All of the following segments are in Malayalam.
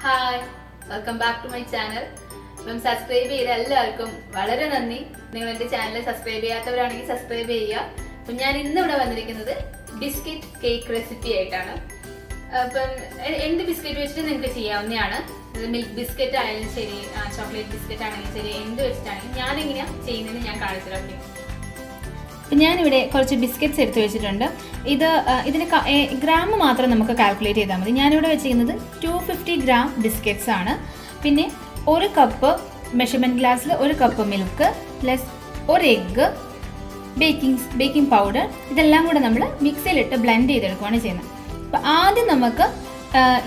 Hi, welcome back to my channel. ഇപ്പം സബ്സ്ക്രൈബ് ചെയ്ത എല്ലാവർക്കും വളരെ നന്ദി. നിങ്ങൾ എൻ്റെ ചാനൽ സബ്സ്ക്രൈബ് ചെയ്യാത്തവരാണെങ്കിൽ സബ്സ്ക്രൈബ് ചെയ്യുക. അപ്പം ഞാൻ ഇന്നിവിടെ വന്നിരിക്കുന്നത് ബിസ്ക്കറ്റ് കേക്ക് റെസിപ്പി ആയിട്ടാണ്. അപ്പം എന്ത് ബിസ്ക്കറ്റ് വെച്ചിട്ട് നിങ്ങൾക്ക് ചെയ്യാവുന്നതാണ്. മിൽക്ക് ബിസ്ക്കറ്റ് ആയാലും ശരി, ചോക്ലേറ്റ് ബിസ്ക്കറ്റ് ആണെങ്കിലും ശരി, എന്ത് വെച്ചിട്ടാണെങ്കിലും ഞാനെങ്ങനെയാണ് ചെയ്യുന്നതെന്ന് ഞാൻ കാണിച്ചു തരാം. ഞാനിവിടെ കുറച്ച് ബിസ്ക്കറ്റ്സ് എടുത്ത് വെച്ചിട്ടുണ്ട്. ഇതിന് ഗ്രാം മാത്രം നമുക്ക് കാൽക്കുലേറ്റ് ചെയ്താൽ മതി. ഞാനിവിടെ വെച്ചിരിക്കുന്നത് 250 ഗ്രാം ബിസ്ക്കറ്റ്സ് ആണ്. പിന്നെ 1 കപ്പ് മെഷർമെൻറ്റ് ഗ്ലാസ്സിൽ 1 cup milk plus 1 egg, baking powder, ഇതെല്ലാം കൂടെ നമ്മൾ മിക്സിയിലിട്ട് ബ്ലെൻഡ് ചെയ്തെടുക്കുകയാണ് ചെയ്യുന്നത്. അപ്പോൾ ആദ്യം നമുക്ക്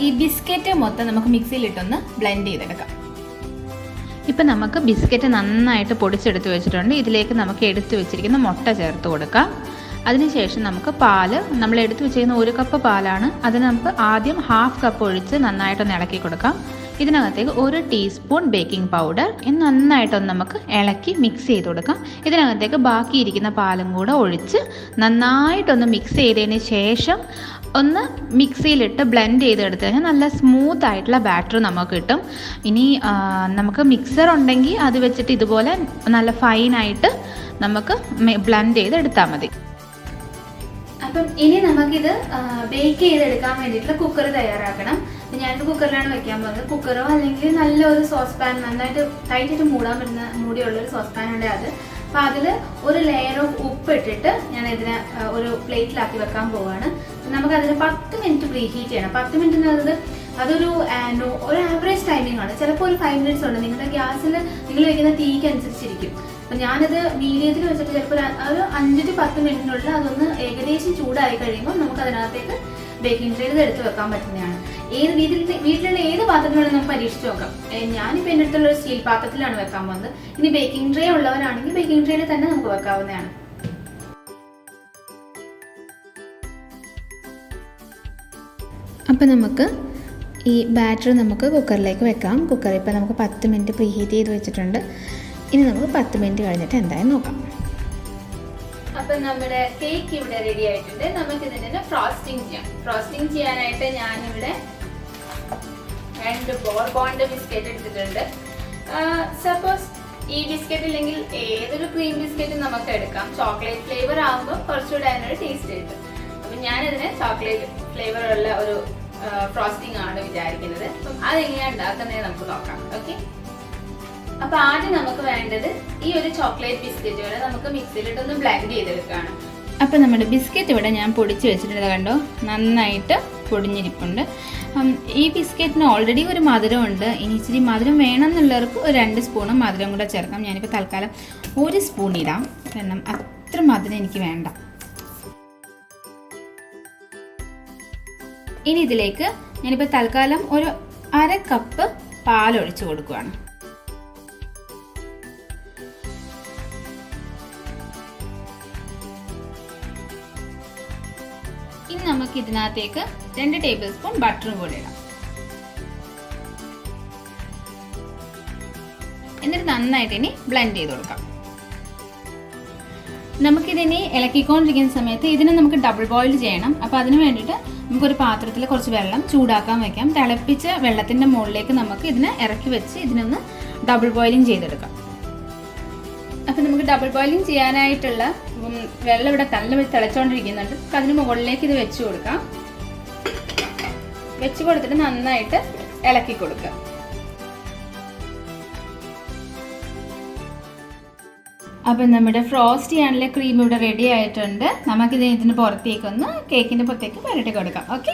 ഈ ബിസ്ക്കറ്റ് മൊത്തം നമുക്ക് മിക്സിയിലിട്ടൊന്ന് ബ്ലെൻഡ് ചെയ്തെടുക്കാം. ഇപ്പം നമുക്ക് ബിസ്ക്കറ്റ് നന്നായിട്ട് പൊടിച്ചെടുത്ത് വെച്ചിട്ടുണ്ട്. ഇതിലേക്ക് നമുക്ക് എടുത്ത് വെച്ചിരിക്കുന്ന മുട്ട ചേർത്ത് കൊടുക്കാം. അതിനുശേഷം നമുക്ക് പാല്, നമ്മൾ എടുത്ത് വെച്ചിരിക്കുന്ന 1 കപ്പ് പാലാണ്, അതിന് നമുക്ക് ആദ്യം 1/2 കപ്പ് ഒഴിച്ച് നന്നായിട്ടൊന്ന് ഇളക്കി കൊടുക്കാം. ഇതിനകത്തേക്ക് 1 ടീസ്പൂൺ ബേക്കിംഗ് പൗഡർ നന്നായിട്ടൊന്ന് നമുക്ക് ഇളക്കി മിക്സ് ചെയ്ത് കൊടുക്കാം. ഇതിനകത്തേക്ക് ബാക്കിയിരിക്കുന്ന പാലും കൂടെ ഒഴിച്ച് നന്നായിട്ടൊന്ന് മിക്സ് ചെയ്തതിന് ശേഷം ഒന്ന് മിക്സിയിലിട്ട് ബ്ലെൻഡ് ചെയ്തെടുത്ത് കഴിഞ്ഞാൽ നല്ല സ്മൂത്ത് ആയിട്ടുള്ള ബാറ്റർ നമുക്ക് കിട്ടും. ഇനി നമുക്ക് മിക്സർ ഉണ്ടെങ്കിൽ അത് വെച്ചിട്ട് ഇതുപോലെ നല്ല ഫൈനായിട്ട് നമുക്ക് ബ്ലെൻഡ് ചെയ്തെടുത്താൽ മതി. അപ്പം ഇനി നമുക്കിത് ബേക്ക് ചെയ്തെടുക്കാൻ വേണ്ടിയിട്ടുള്ള കുക്കർ തയ്യാറാക്കണം. ഞാനിത് കുക്കറിലാണ് വെക്കാൻ പോകുന്നത്. കുക്കറോ അല്ലെങ്കിൽ നല്ലൊരു സോസ് പാൻ, നന്നായിട്ട് ടൈറ്റായിട്ട് മൂടാൻ പറ്റുന്ന മൂടിയുള്ളൊരു സോസ് പാൻ ഉണ്ട് അത്. അപ്പം അതിൽ 1 ലെയർ ഓഫ് ഉപ്പ് ഇട്ടിട്ട് ഞാൻ ഇതിനെ ഒരു പ്ലേറ്റിലാക്കി വെക്കാൻ പോവുകയാണ്. നമുക്കതിന് 10 മിനിറ്റ് പ്രീ ഹീറ്റ് ചെയ്യണം. 10 മിനിറ്റ് എന്ന് പറയുന്നത് അതൊരു ആവറേജ് ടൈമിംഗ് ആണ്. ചിലപ്പോൾ ഒരു 5 മിനിറ്റ്സ് ഉണ്ട്. നിങ്ങളുടെ ഗ്യാസിൽ നിങ്ങൾ വെക്കുന്ന തീക്ക് അനുസരിച്ചിരിക്കും. അപ്പം ഞാനത് മീഡിയത്തിൽ വെച്ചിട്ട് ചിലപ്പോൾ ഒരു 5 to 10 മിനിറ്റിനുള്ളിൽ അതൊന്ന് ഏകദേശം ചൂടായി കഴിയുമ്പോൾ നമുക്ക് അതിനകത്തേക്ക് ബേക്കിംഗ് ട്രേയിൽ എടുത്ത് വെക്കാൻ പറ്റുന്നതാണ്. വീട്ടിലുള്ള ഏത് പാത്രത്തിലാണ് നമുക്ക് പരീക്ഷിച്ച് നോക്കാം. ഞാനിപ്പോൾ എൻ്റെ അടുത്തുള്ള ഒരു സ്റ്റീൽ പാത്രത്തിലാണ് വെക്കാൻ പോകുന്നത്. ഇനി ബേക്കിംഗ് ട്രേ ഉള്ളവരാണെങ്കിൽ ബേക്കിംഗ് ട്രേയിൽ തന്നെ നമുക്ക് വെക്കാവുന്നതാണ്. അപ്പം നമുക്ക് ഈ ബാറ്റർ നമുക്ക് കുക്കറിലേക്ക് വെക്കാം. കുക്കറിൽ ഇപ്പോൾ നമുക്ക് 10 മിനിറ്റ് പ്രീ ഹീറ്റ് ചെയ്ത് വെച്ചിട്ടുണ്ട്. ഇനി നമുക്ക് 10 മിനിറ്റ് കഴിഞ്ഞിട്ട് എന്തായാലും നോക്കാം. അപ്പം നമ്മുടെ കേക്ക് ഇവിടെ റെഡി ആയിട്ടുണ്ട്. നമുക്ക് ഇതിനെ ഫ്രോസ്റ്റിംഗ് ചെയ്യാം. ഫ്രോസ്റ്റിംഗ് ചെയ്യാനായിട്ട് ഞാനിവിടെ 2 ബോർബോണ്ട് ബിസ്ക്കറ്റ് എടുത്തിട്ടുണ്ട്. സപ്പോസ് ഈ ബിസ്ക്കറ്റ് ഇല്ലെങ്കിൽ ഏതൊരു ക്രീം ബിസ്ക്കറ്റ് നമുക്ക് എടുക്കാം. ചോക്ലേറ്റ് ഫ്ലേവർ ആകുമ്പോൾ കുറച്ചുകൂടെ അതിനൊരു ടേസ്റ്റ് കിട്ടും. അപ്പം ഞാനിതിന് ചോക്ലേറ്റ് ഫ്ലേവർ ഉള്ള ഒരു ഫ്രോസ്റ്റിംഗ് ആണ് വിചാരിക്കുന്നത്. അപ്പം അതെങ്ങനെയാണ് ഉണ്ടാക്കുന്നത് നമുക്ക് നോക്കാം. ഓക്കെ, അപ്പൊ ആദ്യം നമുക്ക് വേണ്ടത് ഈ ഒരു ചോക്ലേറ്റ് ബിസ്ക്കറ്റുകൾ നമുക്ക് മിക്സിയിലിട്ടൊന്ന് ബ്ലെൻഡ് ചെയ്തെടുക്കുകയാണ്. അപ്പം നമ്മുടെ ബിസ്ക്കറ്റ് ഇവിടെ ഞാൻ പൊടിച്ച് വെച്ചിട്ടുണ്ട്. കണ്ടോ, നന്നായിട്ട് പൊടിഞ്ഞിരിപ്പുണ്ട്. ഈ ബിസ്ക്കറ്റിന് ഓൾറെഡി ഒരു മധുരമുണ്ട്. ഇനി ഇച്ചിരി മധുരം വേണമെന്നുള്ളവർക്ക് ഒരു 2 സ്പൂണ് മധുരം കൂടെ ചേർക്കാം. ഞാനിപ്പോൾ തൽക്കാലം 1 സ്പൂൺ ഇടാം, കാരണം അത്ര മധുരം എനിക്ക് വേണ്ട. ഇനി ഇതിലേക്ക് ഞാനിപ്പോൾ തൽക്കാലം ഒരു 1/2 കപ്പ് പാലൊഴിച്ച് കൊടുക്കുകയാണ്. ഇനി നമുക്ക് ഇതിനകത്തേക്ക് 2 ടേബിൾ സ്പൂൺ ബട്ടറും കൂടി ഇടാം. എന്നിട്ട് നന്നായിട്ട് ഇനി ബ്ലെൻഡ് ചെയ്ത് കൊടുക്കാം. നമുക്കിതിനി ഇളക്കിക്കൊണ്ടിരിക്കുന്ന സമയത്ത് ഇതിനെ നമുക്ക് ഡബിൾ ബോയിൽ ചെയ്യണം. അപ്പോൾ അതിന് വേണ്ടിയിട്ട് നമുക്കൊരു പാത്രത്തിൽ കുറച്ച് വെള്ളം ചൂടാക്കാൻ വെക്കാം. തിളപ്പിച്ച വെള്ളത്തിൻ്റെ മുകളിലേക്ക് നമുക്ക് ഇതിനെ ഇറക്കി വെച്ച് ഇതിനൊന്ന് ഡബിൾ ബോയിലിംഗ് ചെയ്തെടുക്കാം. അപ്പം നമുക്ക് ഡബിൾ ബോയിലിംഗ് ചെയ്യാനായിട്ടുള്ള വെള്ളം ഇവിടെ നല്ല തിളച്ചുകൊണ്ടിരിക്കുന്നുണ്ട്. അപ്പം അതിന് മുകളിലേക്ക് ഇത് വെച്ച് കൊടുക്കാം. വെച്ച് കൊടുത്തിട്ട് നന്നായിട്ട് ഇളക്കി കൊടുക്കുക. അപ്പം നമ്മുടെ ഫ്രോസ്റ്റ് ചെയ്യാനുള്ള ക്രീം ഇവിടെ റെഡി ആയിട്ടുണ്ട്. നമുക്കിത് ഇതിന് പുറത്തേക്കൊന്ന് കേക്കിൻ്റെ പുറത്തേക്ക് പുരട്ടി കൊടുക്കാം. ഓക്കെ.